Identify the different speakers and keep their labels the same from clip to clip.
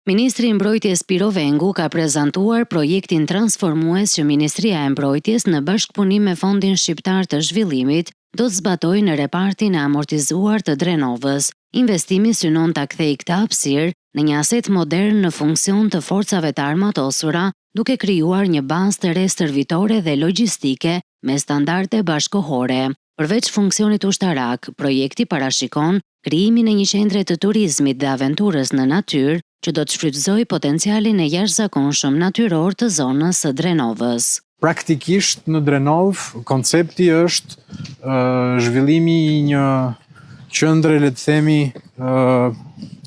Speaker 1: Ministri i Mbrojtjes Piro Vengu ka prezantuar projektin transformues që Ministria e Mbrojtjes në bashkëpunim me Fondin Shqiptar të Zhvillimit do të zbatojë në repartin e amortizuar të Drenovës. Investimi synon ta kthejë këtë hapësirë në një aset modern në funksion të forcave të armatosura, duke krijuar një bazë të re stërvitore dhe logjistike me standarde bashkëkohore. Përveç funksionit ushtarak, projekti parashikon krijimin e një qendre të turizmit dhe aventurës në natyrë, që do të shfrytëzojë potencialin e jashtëzakonshëm natyror të zonës së Drenovës.
Speaker 2: Praktikisht në Drenov, koncepti është zhvillimi i një qendre, le të themi,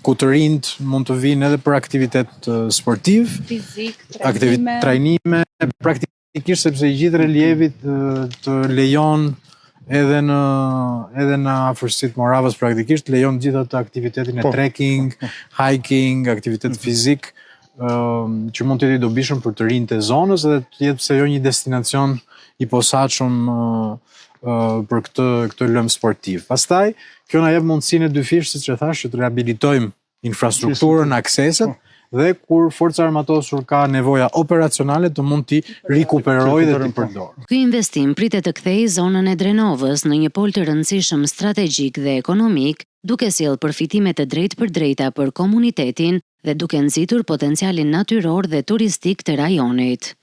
Speaker 2: ku të rinjt mund të vinë edhe për aktivitet sportiv,
Speaker 3: fizik,
Speaker 2: trajnime, praktikisht sepse i gjithë relievi të lejon edhe në afërsitë Moravës praktikisht lejon gjithë atë aktivitetin e trekking, hiking, aktivitet fizik që mund të jetë i dobishëm për të rinjtë e zonës dhe të jetë pse jo një destinacion i posaçëm për këtë lëmë sportiv. Pastaj, kjo na jep mundësinë e dyfish, siç e thash, që të rehabilitojmë infrastrukturën, akseset dhe kur forca armatosur ka nevoja operacionale të mund t'i rikuperojë dhe t'i përdorë.
Speaker 1: Ky investim pritet të kthejë zonën e Drenovës në një pol të rëndësishëm strategjik dhe ekonomik, duke sjellë përfitime të drejtpërdrejta për komunitetin dhe duke nxitur potencialin natyror dhe turistik të rajonit.